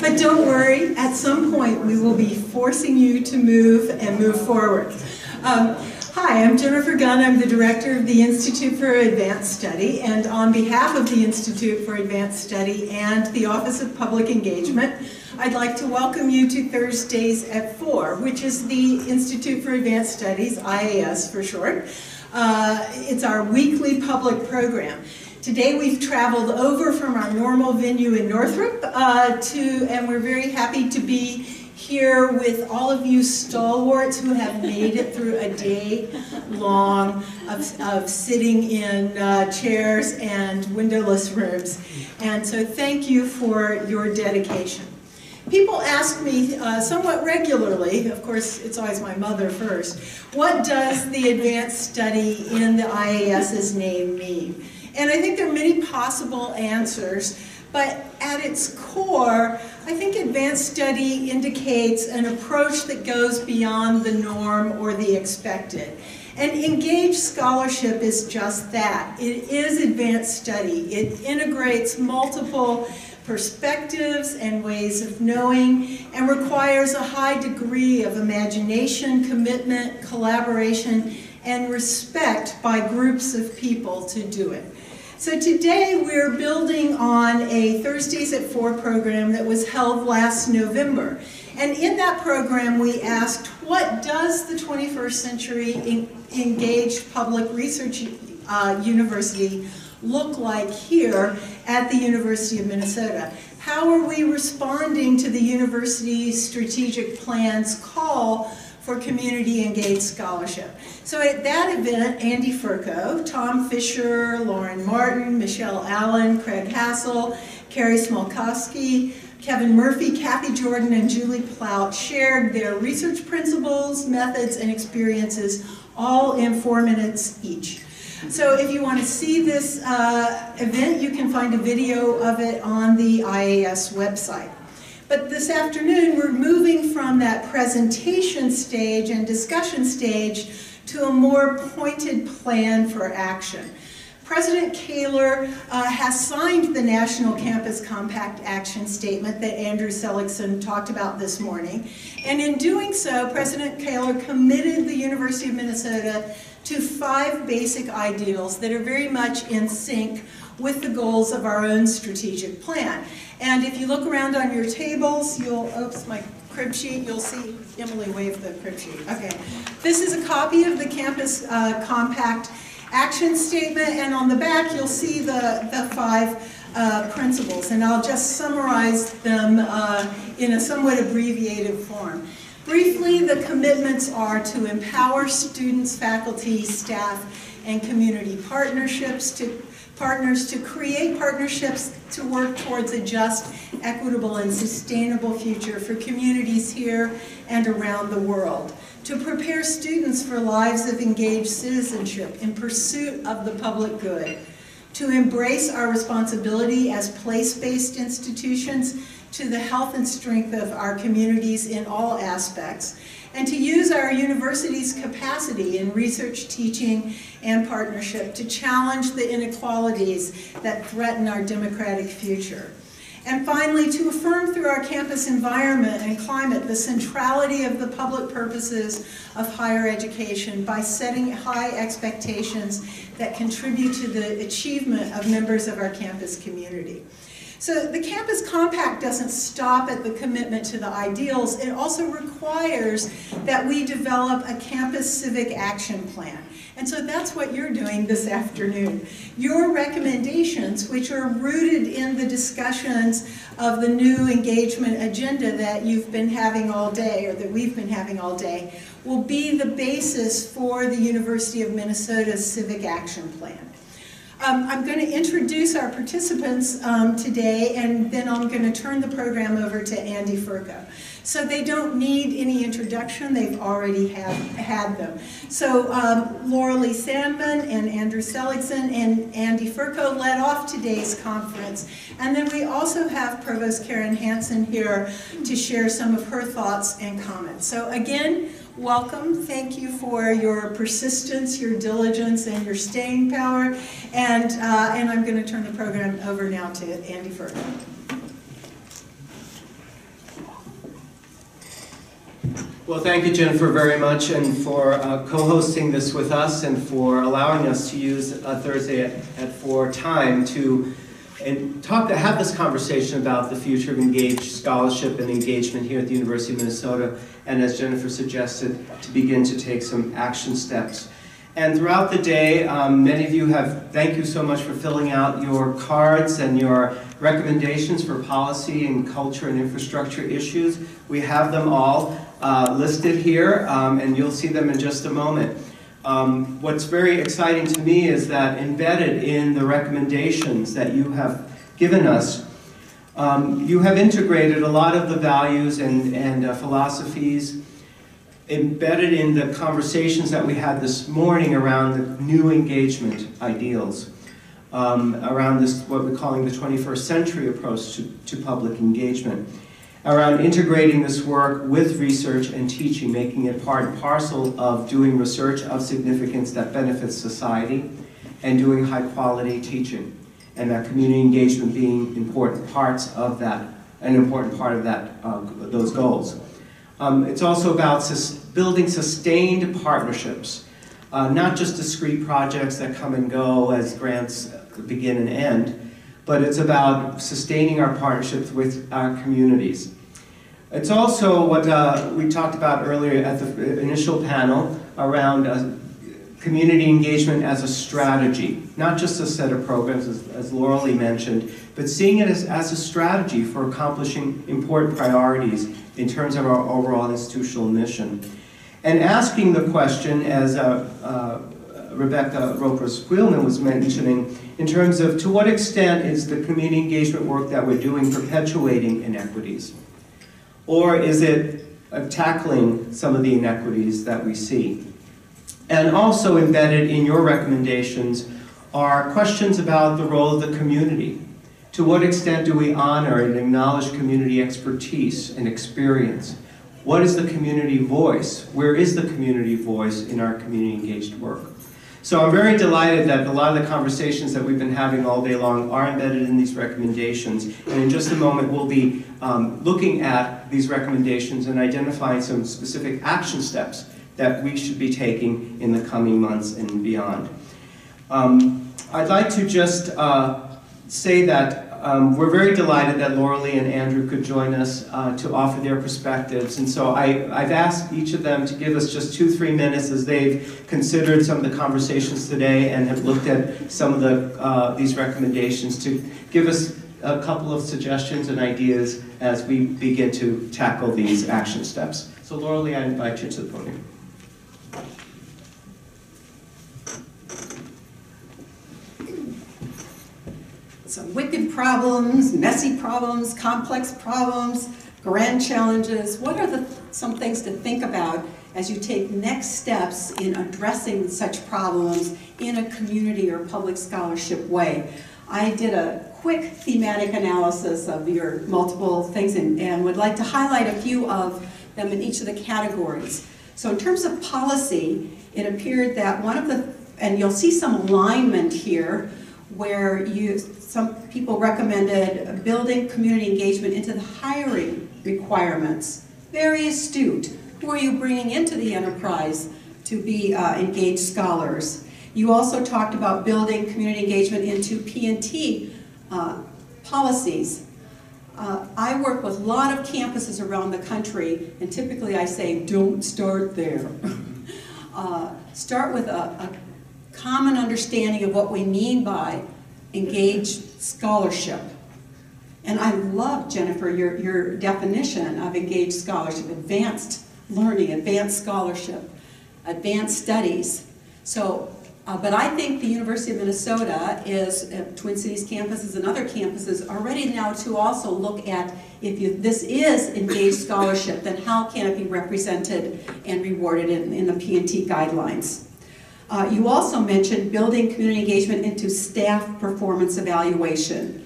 But don't worry, at some point we will be forcing you to move forward. Hi, I'm Jennifer Gunn. I'm the director of the Institute for Advanced Study, and on behalf of the Institute for Advanced Study and the Office of Public Engagement, I'd like to welcome you to Thursdays at 4, which is the Institute for Advanced Studies, IAS for short. It's our weekly public program. Today we've traveled over from our normal venue in Northrop and we're very happy to be here with all of you stalwarts who have made it through a day long of sitting in chairs and windowless rooms. And so thank you for your dedication. People ask me somewhat regularly, of course it's always my mother first, what does the advanced study in the IAS's name mean? And I think there are many possible answers, but at its core, I think advanced study indicates an approach that goes beyond the norm or the expected. And engaged scholarship is just that. It is advanced study. It integrates multiple perspectives and ways of knowing and requires a high degree of imagination, commitment, collaboration, and respect by groups of people to do it. So today we're building on a Thursdays at 4 program that was held last November. And in that program we asked, what does the 21st Century Engaged Public Research University look like here at the University of Minnesota? How are we responding to the university's strategic plan's call for community-engaged scholarship? So at that event, Andy Furco, Tom Fisher, Lauren Martin, Michelle Allen, Craig Hassel, Carrie Smolkowski, Kevin Murphy, Kathy Jordan, and Julie Plout shared their research principles, methods, and experiences, all in 4 minutes each. So if you want to see this event, you can find a video of it on the IAS website. But this afternoon, we're moving from that presentation stage and discussion stage to a more pointed plan for action. President Kaler has signed the National Campus Compact Action Statement that Andrew Seligson talked about this morning. And in doing so, President Kaler committed the University of Minnesota to 5 basic ideals that are very much in sync with the goals of our own strategic plan. And if you look around on your tables, oops, my crib sheet, you'll see, Emily waved the crib sheet. Okay. This is a copy of the Campus Compact Action Statement, and on the back you'll see the 5 principles, and I'll just summarize them in a somewhat abbreviated form. Briefly, the commitments are to empower students, faculty, staff, and community partners to create partnerships to work towards a just, equitable, and sustainable future for communities here and around the world. To prepare students for lives of engaged citizenship in pursuit of the public good. To embrace our responsibility as place-based institutions to the health and strength of our communities in all aspects, and to use our university's capacity in research, teaching, and partnership to challenge the inequalities that threaten our democratic future. And finally, to affirm through our campus environment and climate the centrality of the public purposes of higher education by setting high expectations that contribute to the achievement of members of our campus community. So the Campus Compact doesn't stop at the commitment to the ideals. It also requires that we develop a campus civic action plan. And so that's what you're doing this afternoon. Your recommendations, which are rooted in the discussions of the new engagement agenda that you've been having all day, or that we've been having all day, will be the basis for the University of Minnesota's civic action plan. I'm going to introduce our participants today, and then I'm going to turn the program over to Andy Furco. So they don't need any introduction, they've already had them. So Laura Lee Sandman and Andrew Seligson and Andy Furco led off today's conference. And then we also have Provost Karen Hansen here to share some of her thoughts and comments. So again, welcome. Thank you for your persistence, your diligence, and your staying power. And I'm going to turn the program over now to Andy Furco. Well, thank you, Jennifer, very much, and for co-hosting this with us, and for allowing us to use Thursday at 4 time to have this conversation about the future of engaged scholarship and engagement here at the University of Minnesota, and as Jennifer suggested, to begin to take some action steps. And throughout the day, many of you thank you so much for filling out your cards and your recommendations for policy and culture and infrastructure issues. We have them all listed here, and you'll see them in just a moment. What's very exciting to me is that embedded in the recommendations that you have given us, you have integrated a lot of the values and philosophies embedded in the conversations that we had this morning around the new engagement ideals, around this, what we're calling the 21st century approach to public engagement, around integrating this work with research and teaching, making it part and parcel of doing research of significance that benefits society, and doing high quality teaching, and that community engagement being important parts of that, an important part of that, those goals. It's also about building sustained partnerships, not just discrete projects that come and go as grants begin and end, but it's about sustaining our partnerships with our communities. It's also what we talked about earlier at the initial panel around community engagement as a strategy, not just a set of programs, as Laurel mentioned, but seeing it as a strategy for accomplishing important priorities in terms of our overall institutional mission. And asking the question, as Rebecca Roper-Spielman was mentioning, in terms of to what extent is the community engagement work that we're doing perpetuating inequities? Or is it tackling some of the inequities that we see? And also embedded in your recommendations are questions about the role of the community. To what extent do we honor and acknowledge community expertise and experience? What is the community voice? Where is the community voice in our community engaged work? So I'm very delighted that a lot of the conversations that we've been having all day long are embedded in these recommendations. And in just a moment, we'll be looking at these recommendations and identifying some specific action steps that we should be taking in the coming months and beyond. I'd like to just say that we're very delighted that Laurel and Andrew could join us to offer their perspectives. And so I've asked each of them to give us just 2-3 minutes as they've considered some of the conversations today and have looked at some of these recommendations to give us a couple of suggestions and ideas as we begin to tackle these action steps. So Laurel, I invite you to the podium. Some wicked problems, messy problems, complex problems, grand challenges. What are some things to think about as you take next steps in addressing such problems in a community or public scholarship way? I did a quick thematic analysis of your multiple things and would like to highlight a few of them in each of the categories. So in terms of policy, it appeared that one of the, and you'll see some alignment here, where some people recommended building community engagement into the hiring requirements. Very astute. Who are you bringing into the enterprise to be engaged scholars? You also talked about building community engagement into P&T policies. I work with a lot of campuses around the country, and typically I say, don't start there. Start with a common understanding of what we mean by engaged scholarship. And I love, Jennifer, your definition of engaged scholarship: advanced learning, advanced scholarship, advanced studies. So, but I think the University of Minnesota is, Twin Cities campuses and other campuses, are ready now to also look at, if this is engaged scholarship, then how can it be represented and rewarded in the P&T guidelines? You also mentioned building community engagement into staff performance evaluation.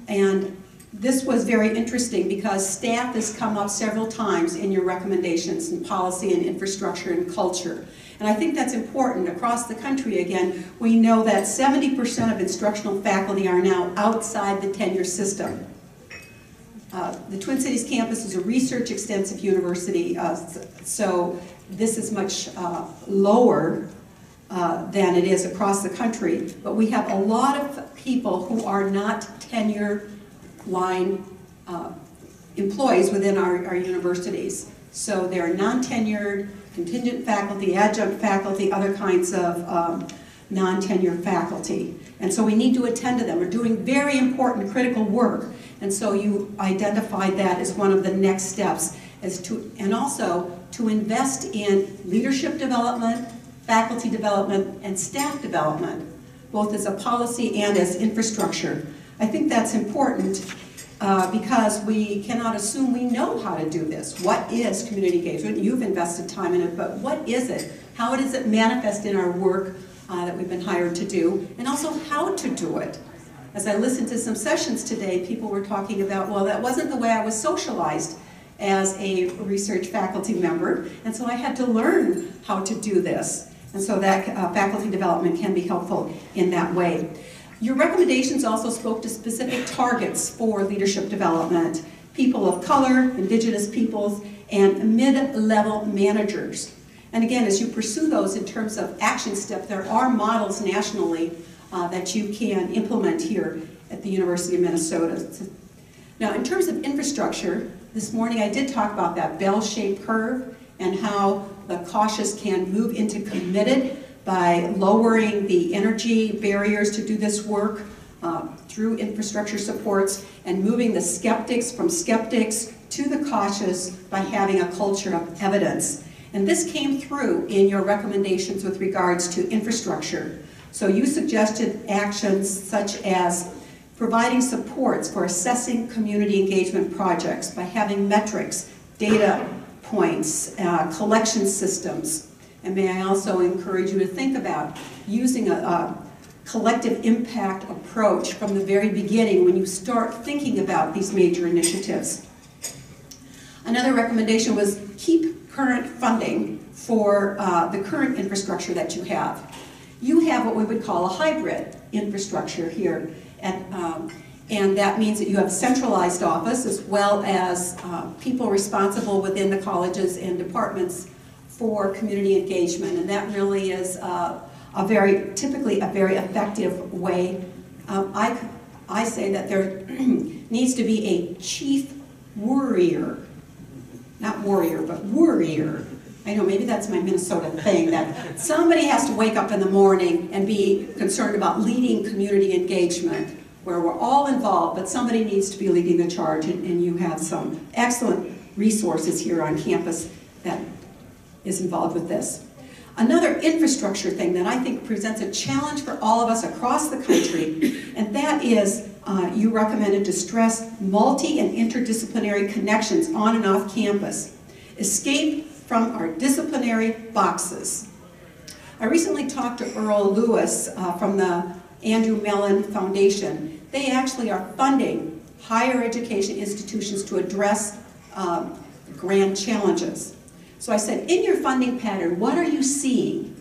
And this was very interesting because staff has come up several times in your recommendations in policy and infrastructure and culture. And I think that's important. Across the country, again, we know that 70% of instructional faculty are now outside the tenure system. The Twin Cities campus is a research extensive university, so this is much lower than it is across the country, but we have a lot of people who are not tenure line employees within our universities. So they're non-tenured, contingent faculty, adjunct faculty, other kinds of non-tenured faculty. And so we need to attend to them. We're doing very important critical work. And so you identified that as one of the next steps, and also to invest in leadership development, faculty development, and staff development, both as a policy and as infrastructure. I think that's important because we cannot assume we know how to do this. What is community engagement? You've invested time in it, but what is it? How does it manifest in our work that we've been hired to do, and also how to do it? As I listened to some sessions today, people were talking about, well, that wasn't the way I was socialized as a research faculty member, and so I had to learn how to do this. And so that faculty development can be helpful in that way. Your recommendations also spoke to specific targets for leadership development, people of color, indigenous peoples, and mid-level managers. And again, as you pursue those in terms of action steps, there are models nationally that you can implement here at the University of Minnesota. Now, in terms of infrastructure, this morning I did talk about that bell-shaped curve and how the cautious can move into committed by lowering the energy barriers to do this work through infrastructure supports, and moving the skeptics from skeptics to the cautious by having a culture of evidence. And this came through in your recommendations with regards to infrastructure. So you suggested actions such as providing supports for assessing community engagement projects by having metrics, data points, collection systems. And may I also encourage you to think about using a collective impact approach from the very beginning when you start thinking about these major initiatives. Another recommendation was keep current funding for the current infrastructure that you have. You have what we would call a hybrid infrastructure here, and that means that you have a centralized office as well as people responsible within the colleges and departments for community engagement, and that really is typically a very effective way. I say that there needs to be a chief worrier, not warrior, but worrier. I know, maybe that's my Minnesota thing, that somebody has to wake up in the morning and be concerned about leading community engagement, where we're all involved, but somebody needs to be leading the charge, and you have some excellent resources here on campus that is involved with this. Another infrastructure thing that I think presents a challenge for all of us across the country, and that is you recommended to stress multi and interdisciplinary connections on and off campus. Escape from our disciplinary boxes. I recently talked to Earl Lewis from the Andrew Mellon Foundation. They actually are funding higher education institutions to address grand challenges. So I said, in your funding pattern, what are you seeing?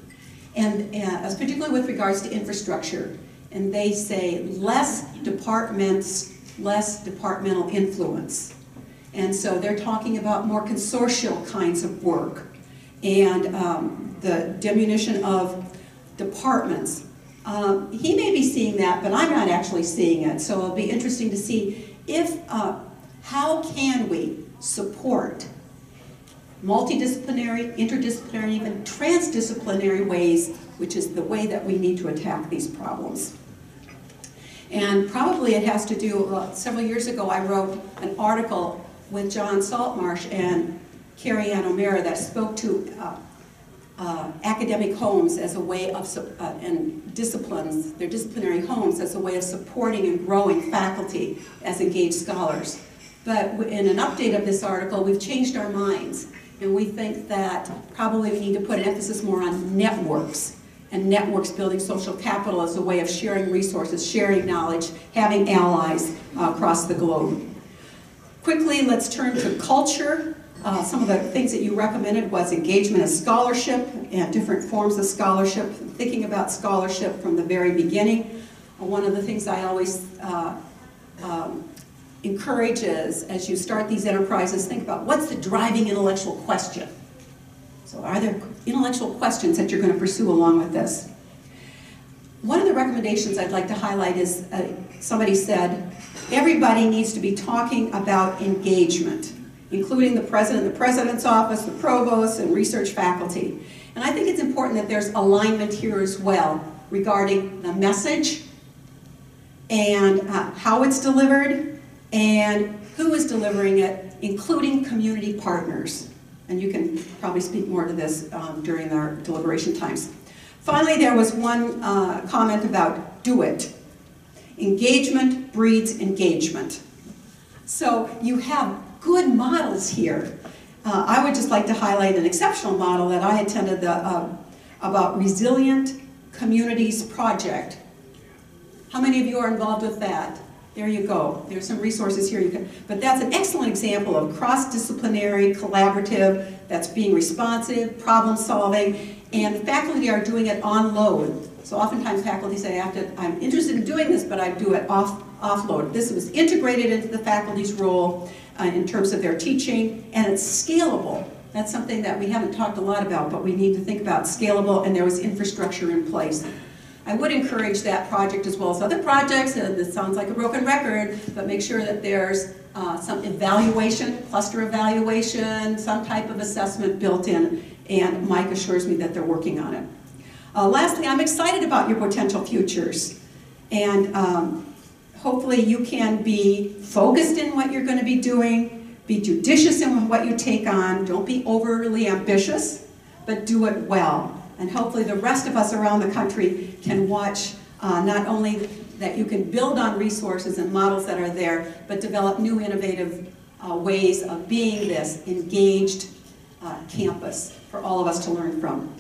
And particularly with regards to infrastructure. And they say less departments, less departmental influence. And so they're talking about more consortial kinds of work and the diminution of departments. He may be seeing that, but I'm not actually seeing it. So it'll be interesting to see if, how can we support multidisciplinary, interdisciplinary, even transdisciplinary ways, which is the way that we need to attack these problems. And probably it has to do, several years ago I wrote an article with John Saltmarsh and Carrie Ann O'Mara that spoke to academic homes as a way of, and disciplines, their disciplinary homes as a way of supporting and growing faculty as engaged scholars. But in an update of this article, we've changed our minds, and we think that probably we need to put an emphasis more on networks, and networks building social capital as a way of sharing resources, sharing knowledge, having allies across the globe. Quickly, let's turn to culture. Some of the things that you recommended was engagement as scholarship and different forms of scholarship, thinking about scholarship from the very beginning. One of the things I always encourages, as you start these enterprises, think about what's the driving intellectual question. So are there intellectual questions that you're going to pursue along with this? One of the recommendations I'd like to highlight is somebody said, everybody needs to be talking about engagement, including the president, the president's office, the provost, and research faculty. And I think it's important that there's alignment here as well regarding the message and how it's delivered and who is delivering it, including community partners. And you can probably speak more to this during our deliberation times. Finally, there was one comment about do it. Engagement breeds engagement. So you have good models here. I would just like to highlight an exceptional model that I attended about Resilient Communities Project. How many of you are involved with that? There you go. There's some resources here. But that's an excellent example of cross-disciplinary, collaborative, that's being responsive, problem-solving, and the faculty are doing it on load. So oftentimes faculty say, I'm interested in doing this, but I do it offload. This was integrated into the faculty's role in terms of their teaching, and it's scalable. That's something that we haven't talked a lot about, but we need to think about scalable, and there was infrastructure in place. I would encourage that project as well as other projects. This sounds like a broken record, but make sure that there's some evaluation, cluster evaluation, some type of assessment built in, and Mike assures me that they're working on it. Lastly, I'm excited about your potential futures, and hopefully you can be focused in what you're going to be doing, be judicious in what you take on, don't be overly ambitious, but do it well. And hopefully the rest of us around the country can watch not only that you can build on resources and models that are there, but develop new innovative ways of being this engaged campus for all of us to learn from.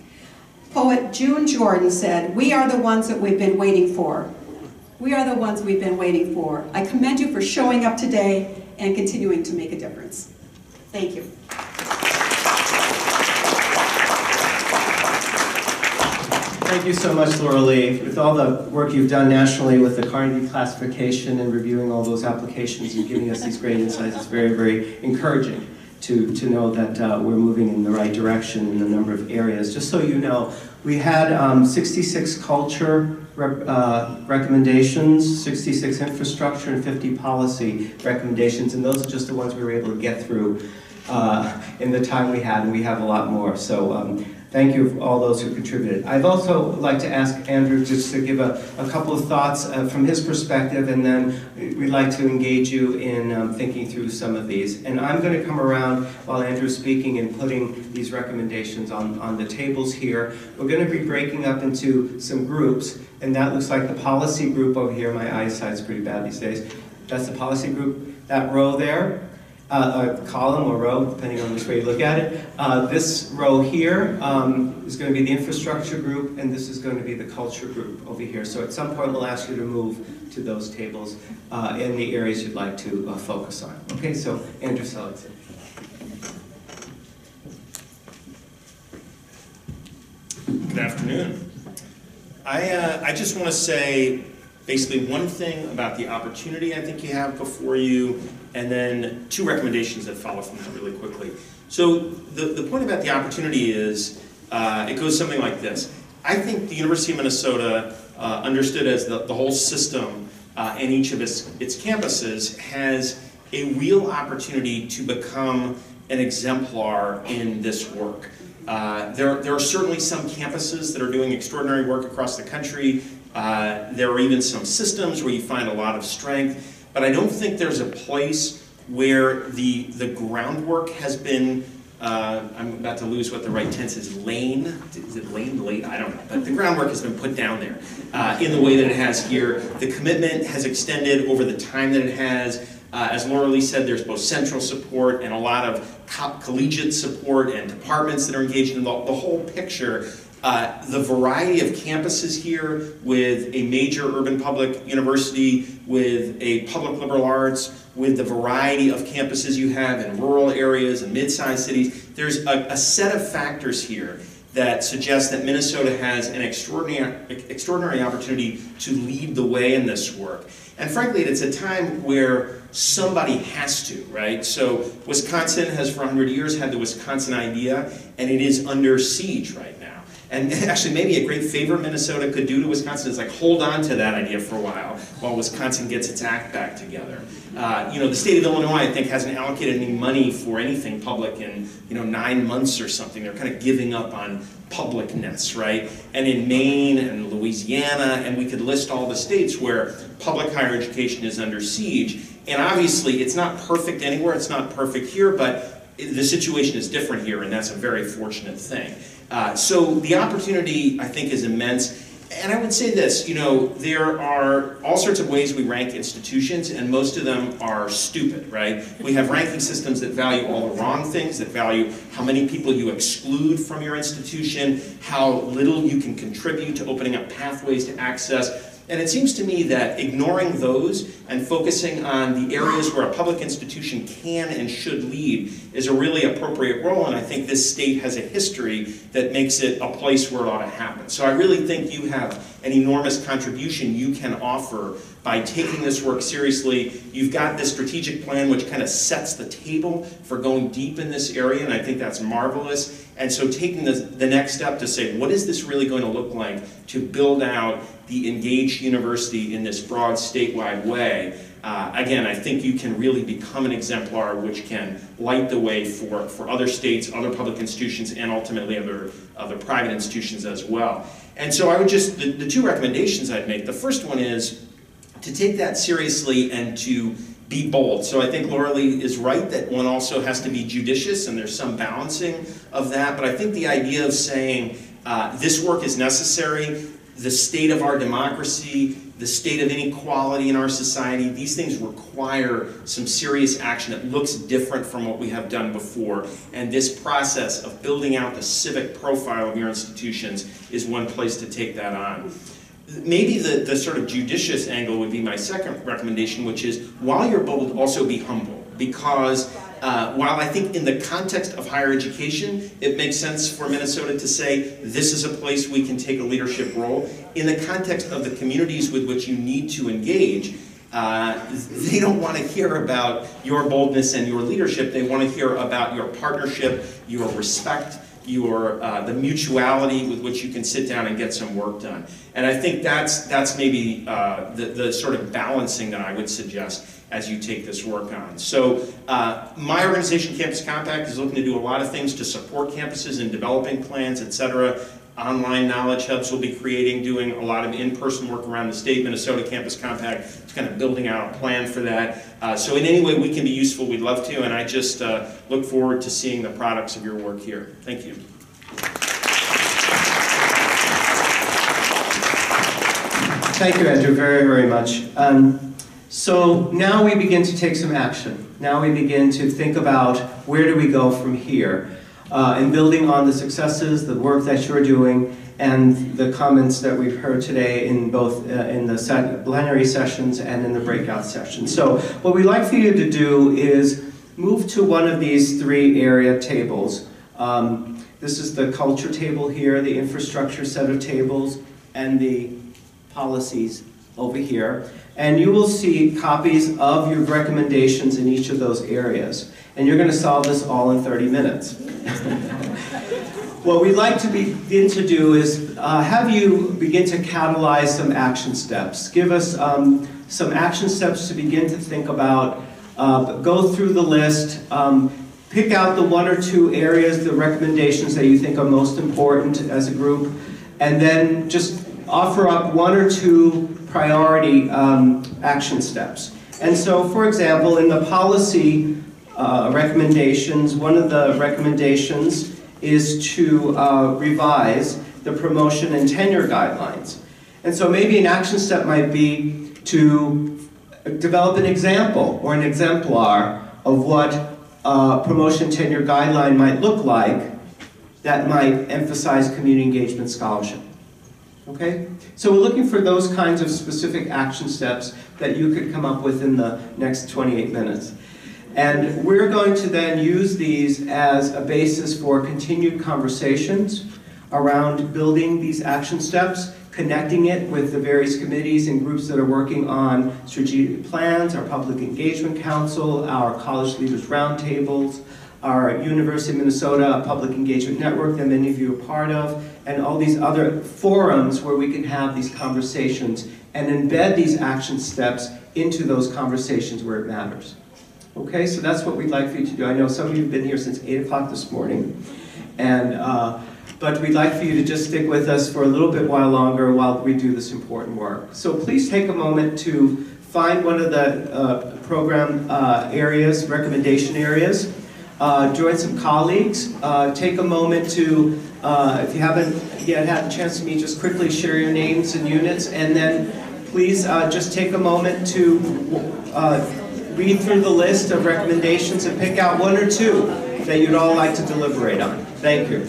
Poet June Jordan said, "We are the ones that we've been waiting for. We are the ones we've been waiting for. I commend you for showing up today and continuing to make a difference." Thank you. Thank you so much, Laura Lee. With all the work you've done nationally with the Carnegie classification and reviewing all those applications and giving us these great insights, it's very, very encouraging to know that we're moving in the right direction in a number of areas. Just so you know, we had 66 culture recommendations, 66 infrastructure, and 50 policy recommendations, and those are just the ones we were able to get through in the time we had, and we have a lot more. So thank you for all those who contributed. I'd also like to ask Andrew just to give a couple of thoughts from his perspective, and then we'd like to engage you in thinking through some of these. And I'm going to come around while Andrew's speaking and putting these recommendations on the tables here. We're going to be breaking up into some groups, and that looks like the policy group over here. My eyesight's pretty bad these days. That's the policy group. That row there. Column or row, depending on which way you look at it. This row here is going to be the infrastructure group, and this is going to be the culture group over here. So at some point we'll ask you to move to those tables in the areas you'd like to focus on. Okay, so Andrew Seligson. Good afternoon. I just want to say basically one thing about the opportunity I think you have before you, and then two recommendations that follow from that really quickly. So the point about the opportunity is, it goes something like this. I think the University of Minnesota, understood as the whole system and each of its campuses, has a real opportunity to become an exemplar in this work. There are certainly some campuses that are doing extraordinary work across the country. There are even some systems where you find a lot of strength, but I don't think there's a place where the groundwork has been, I'm about to lose what the right tense is, laid? Is it laid? I don't know, but the groundwork has been put down there in the way that it has here. The commitment has extended over the time that it has. As Laura Lee said, there's both central support and a lot of collegiate support and departments that are engaged in the whole picture. The variety of campuses here, with a major urban public university, with a public liberal arts, with the variety of campuses you have in rural areas and mid-sized cities, there's a set of factors here that suggest that Minnesota has an extraordinary opportunity to lead the way in this work. And frankly, it's a time where somebody has to, right? So Wisconsin has for 100 years had the Wisconsin idea, and it is under siege right now. And actually, maybe a great favor Minnesota could do to Wisconsin is like hold on to that idea for a while Wisconsin gets its act back together. You know, the state of Illinois, I think, hasn't allocated any money for anything public in 9 months or something. They're kind of giving up on publicness, right? And in Maine and Louisiana, and we could list all the states where public higher education is under siege. And obviously, it's not perfect anywhere. It's not perfect here, but the situation is different here, and that's a very fortunate thing. So the opportunity, I think, is immense. And I would say this, there are all sorts of ways we rank institutions, and most of them are stupid, right? We have ranking systems that value all the wrong things, that value how many people you exclude from your institution, how little you can contribute to opening up pathways to access. And it seems to me that ignoring those and focusing on the areas where a public institution can and should lead is a really appropriate role, and I think this state has a history that makes it a place where it ought to happen. So I really think you have an enormous contribution you can offer by taking this work seriously. You've got this strategic plan which kind of sets the table for going deep in this area, and I think that's marvelous. And so taking the next step to say, what is this really going to look like to build out the engaged university in this broad statewide way? Again, I think you can really become an exemplar which can light the way for other states, other public institutions, and ultimately other private institutions as well. And so I would just, the two recommendations I'd make, the first one is to take that seriously and to be bold. So I think Laura Lee is right that one also has to be judicious, and there's some balancing of that. But I think the idea of saying this work is necessary, the state of our democracy, the state of inequality in our society, these things require some serious action that looks different from what we have done before. And this process of building out the civic profile of your institutions is one place to take that on. Maybe the sort of judicious angle would be my second recommendation, which is while you're bold, also be humble. Because while I think in the context of higher education, it makes sense for Minnesota to say this is a place we can take a leadership role, in the context of the communities with which you need to engage, they don't want to hear about your boldness and your leadership. They want to hear about your partnership, your respect, the mutuality with which you can sit down and get some work done. And I think that's maybe the sort of balancing that I would suggest as you take this work on. So my organization, Campus Compact, is looking to do a lot of things to support campuses in developing plans, etc. Online knowledge hubs will be creating, doing a lot of in-person work around the state. Minnesota Campus Compact is kind of building out a plan for that. So in any way we can be useful, we'd love to, and I just look forward to seeing the products of your work here. Thank you. Thank you, Andrew, very, very much. So now we begin to take some action. Now we begin to think about where do we go from here, and building on the successes, the work that you're doing, and the comments that we've heard today in both in the plenary sessions and in the breakout sessions. So what we'd like for you to do is move to one of these three area tables. This is the culture table here, the infrastructure set of tables, and the policies over here. And you will see copies of your recommendations in each of those areas. And you're going to solve this all in 30 minutes. What we'd like to begin to do is have you begin to catalyze some action steps. Give us some action steps to begin to think about. Go through the list. Pick out the one or two areas, the recommendations that you think are most important as a group. And then just offer up one or two priority action steps. And so, for example, in the policy recommendations, one of the recommendations is to revise the promotion and tenure guidelines. And so maybe an action step might be to develop an example or an exemplar of what a promotion tenure guideline might look like that might emphasize community engagement scholarship. Okay? So we're looking for those kinds of specific action steps that you could come up with in the next 28 minutes. And we're going to then use these as a basis for continued conversations around building these action steps, connecting it with the various committees and groups that are working on strategic plans, our Public Engagement Council, our College Leaders Roundtables, our University of Minnesota Public Engagement Network that many of you are part of, and all these other forums where we can have these conversations and embed these action steps into those conversations where it matters. Okay, so that's what we'd like for you to do. I know some of you have been here since 8 o'clock this morning, and but we'd like for you to just stick with us for a little bit while longer while we do this important work. So please take a moment to find one of the program areas, recommendation areas. Join some colleagues. Take a moment to, if you haven't yet had a chance to meet, just quickly share your names and units, and then please just take a moment to read through the list of recommendations and pick out one or two that you'd all like to deliberate on. Thank you.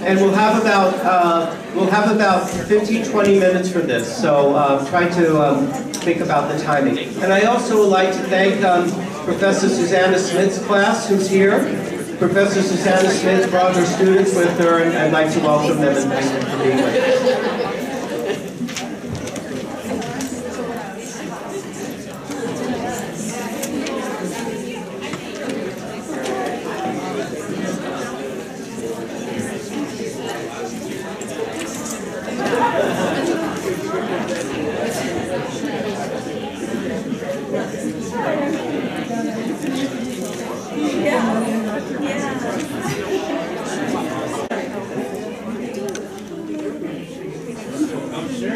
And we'll have about 15-20 minutes for this, so try to think about the timing. And I also would like to thank Professor Susanna Smith's class, who's here. Professor Susanna Smith brought her students with her, and I'd like to welcome them and thank them for being with us.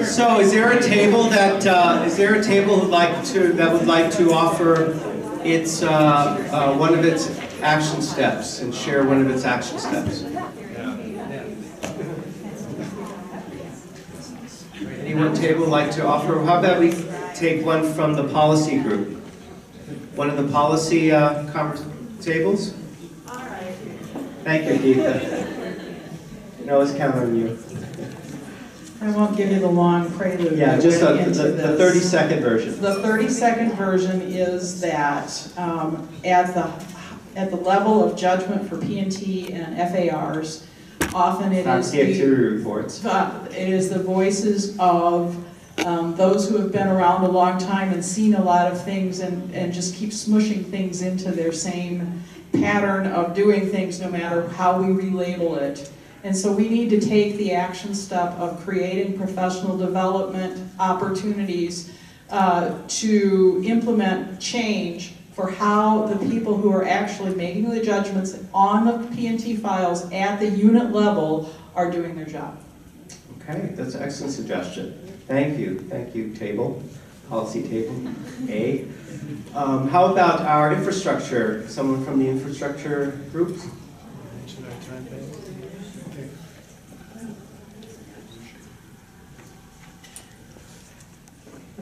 So, is there a table that would like to offer its one of its action steps and share one of its action steps? Anyone table would like to offer? How about we take one from the policy group? One of the policy tables? All right. Thank you, Geetha. I always count on you. I won't give you the long prelude. Yeah, just the 30-second version. The 30-second version is that at the level of judgment for P&T and FARs, often it is the activity reports. It is the voices of those who have been around a long time and seen a lot of things and just keep smushing things into their same pattern of doing things no matter how we relabel it. And so we need to take the action step of creating professional development opportunities to implement change for how the people who are actually making the judgments on the P&T files at the unit level are doing their job. Okay, that's an excellent suggestion. Thank you, table, policy table A. How about our infrastructure? Someone from the infrastructure group?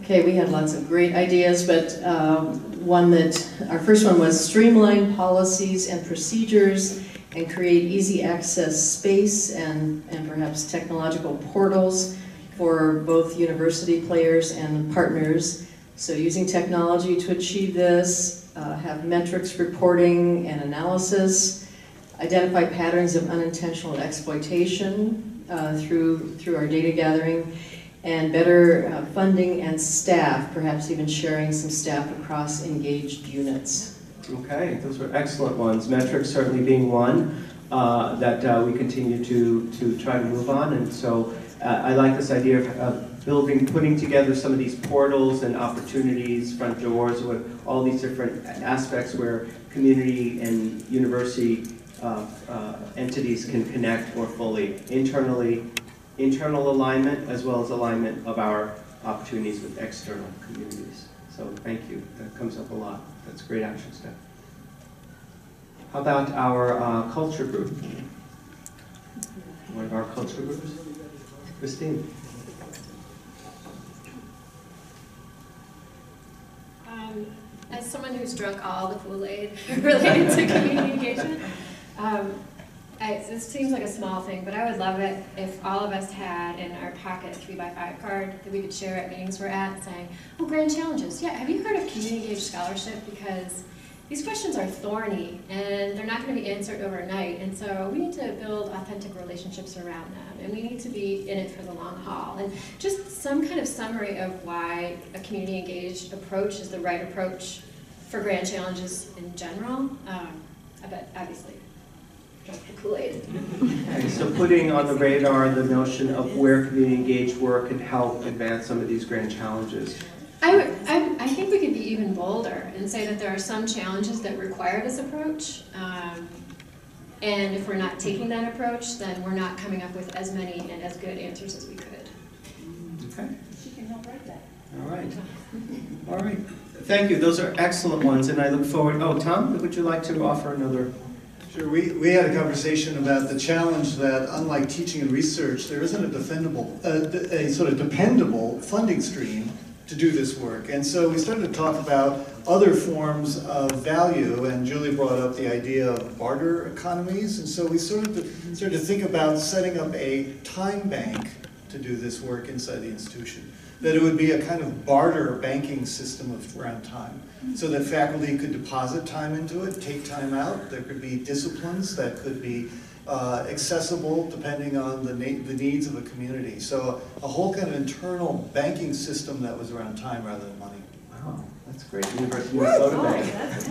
Okay, we had lots of great ideas, but our first one was streamline policies and procedures and create easy access space and perhaps technological portals for both university players and partners. So using technology to achieve this, have metrics reporting and analysis, identify patterns of unintentional exploitation through our data gathering, and better funding and staff, perhaps even sharing some staff across engaged units. Okay, those were excellent ones. Metrics certainly being one that we continue to try to move on. And so I like this idea of putting together some of these portals and opportunities, front doors, with all these different aspects where community and university entities can connect more fully internal alignment as well as alignment of our opportunities with external communities. So thank you. That comes up a lot. That's a great action step. How about our culture group? One of our culture groups? Christine. As someone who's drunk all the Kool-Aid related to community engagement, this seems like a small thing, but I would love it if all of us had in our pocket a 3x5 card that we could share at meetings we're at saying, oh, grand challenges. Yeah, have you heard of Community Engaged Scholarship? Because these questions are thorny and they're not going to be answered overnight, and so we need to build authentic relationships around them, and we need to be in it for the long haul. And just some kind of summary of why a community engaged approach is the right approach for grand challenges in general. But obviously, drink the Kool-Aid. Okay, so putting on the radar the notion of where community engaged work can help advance some of these grand challenges. I think we could be even bolder and say that there are some challenges that require this approach, and if we're not taking that approach, then we're not coming up with as many and as good answers as we could. Okay. She can help write that. All right. All right. Thank you. Those are excellent ones, and I look forward. Oh, Tom, would you like to offer another? Sure. We had a conversation about the challenge that, unlike teaching and research, there isn't a sort of dependable funding stream to do this work. And so we started to talk about other forms of value, and Julie brought up the idea of barter economies. And so we started to think about setting up a time bank to do this work inside the institution. That it would be a kind of barter banking system around time, so that faculty could deposit time into it, take time out. There could be disciplines that could be accessible depending on the needs of a community. So a whole kind of internal banking system that was around time rather than money. Wow, that's great. University of Minnesota Bank. That's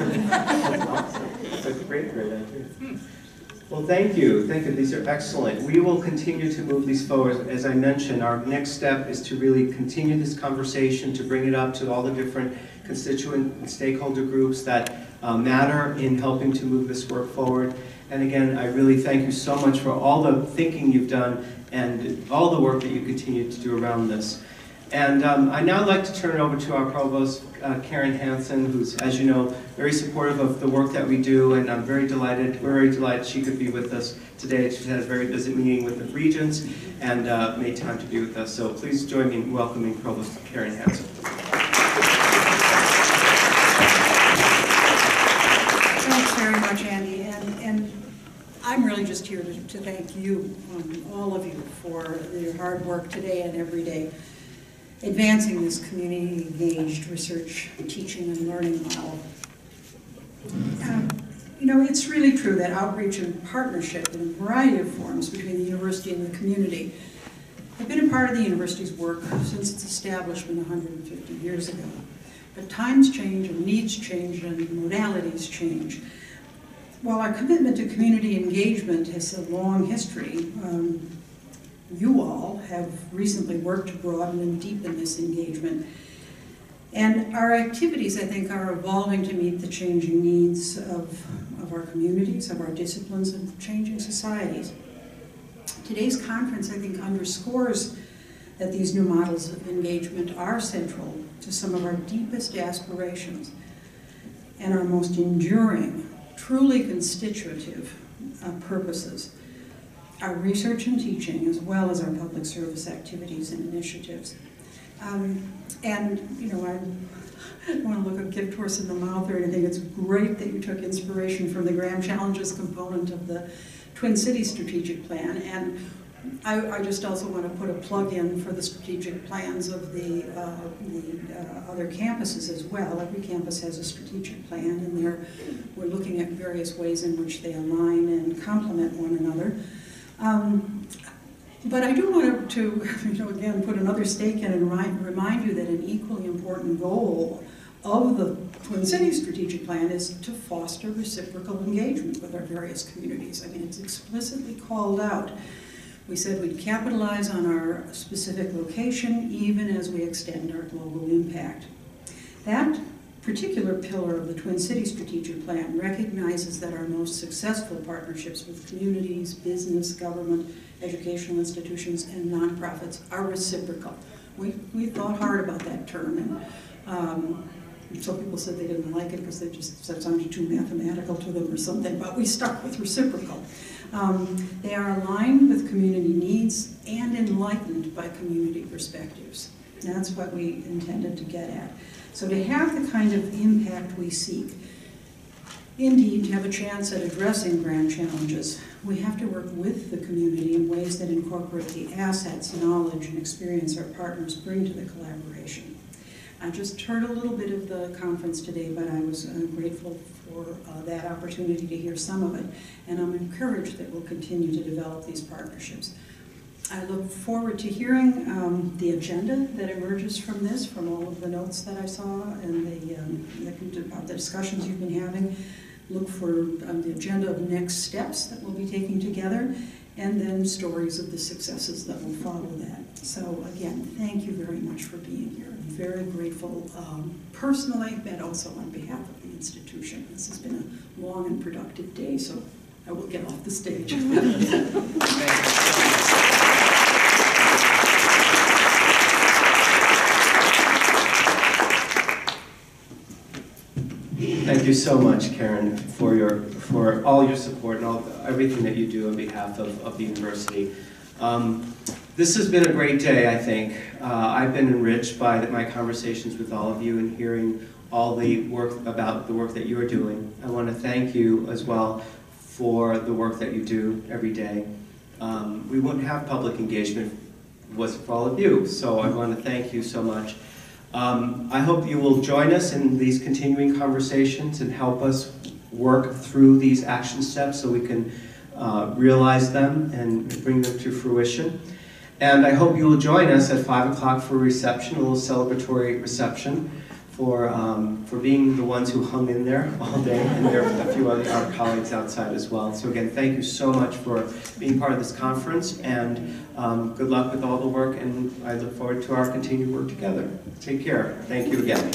awesome. That's a great idea. Well, thank you. Thank you. These are excellent. We will continue to move these forward. As I mentioned, our next step is to really continue this conversation, to bring it up to all the different constituent and stakeholder groups that matter in helping to move this work forward. And again, I really thank you so much for all the thinking you've done and all the work that you continue to do around this. And I'd now like to turn it over to our provost, Karen Hansen, who's, as you know, very supportive of the work that we do, and I'm very delighted, we're very delighted she could be with us today. She's had a very busy meeting with the regents and made time to be with us. So please join me in welcoming Provost Karen Hansen. Thanks very much, Andy, and I'm really just here to thank you, all of you, for your hard work today and every day, advancing this community-engaged research, teaching, and learning model. You know, it's really true that outreach and partnership in a variety of forms between the university and the community have been a part of the university's work since its establishment 150 years ago. But times change, and needs change, and modalities change. While our commitment to community engagement has a long history, you all have recently worked to broaden and deepen this engagement. And our activities, I think, are evolving to meet the changing needs of our communities, of our disciplines, and changing societies. Today's conference, I think, underscores that these new models of engagement are central to some of our deepest aspirations and our most enduring, truly constitutive purposes. Our research and teaching, as well as our public service activities and initiatives. And, you know, I don't want to look a gift horse in the mouth or anything. It's great that you took inspiration from the Grand Challenges component of the Twin Cities Strategic Plan. And I just also want to put a plug in for the strategic plans of the other campuses as well. Every campus has a strategic plan, and we're looking at various ways in which they align and complement one another. But I do want to, again, put another stake in and remind you that an equally important goal of the Twin Cities Strategic Plan is to foster reciprocal engagement with our various communities. I mean, it's explicitly called out. We said we'd capitalize on our specific location even as we extend our global impact. That particular pillar of the Twin Cities Strategic Plan recognizes that our most successful partnerships with communities, business, government, educational institutions, and nonprofits are reciprocal. We thought hard about that term, and some people said they didn't like it because they just said it sounded too mathematical to them or something, but we stuck with reciprocal. They are aligned with community needs and enlightened by community perspectives. And that's what we intended to get at. So to have the kind of impact we seek, indeed to have a chance at addressing grand challenges, we have to work with the community in ways that incorporate the assets, knowledge, and experience our partners bring to the collaboration. I just heard a little bit of the conference today, but I was grateful for that opportunity to hear some of it, and I'm encouraged that we'll continue to develop these partnerships. I look forward to hearing the agenda that emerges from this, from all of the notes that I saw and about the discussions you've been having. Look for the agenda of next steps that we'll be taking together, and then stories of the successes that will follow that. So again, thank you very much for being here. I'm very grateful personally, but also on behalf of the institution. This has been a long and productive day, so I will get off the stage. Thank you so much, Karen, for all your support and everything that you do on behalf of the university. This has been a great day, I think. I've been enriched by my conversations with all of you and hearing all the work about the work that you are doing. I want to thank you as well for the work that you do every day. We wouldn't have public engagement if it wasn't for all of you, so I want to thank you so much. I hope you will join us in these continuing conversations and help us work through these action steps so we can realize them and bring them to fruition. And I hope you will join us at 5 o'clock for a reception, a little celebratory reception for being the ones who hung in there all day, and there are a few other our colleagues outside as well. So again, thank you so much for being part of this conference, and good luck with all the work, and I look forward to our continued work together. Take care. Thank you again.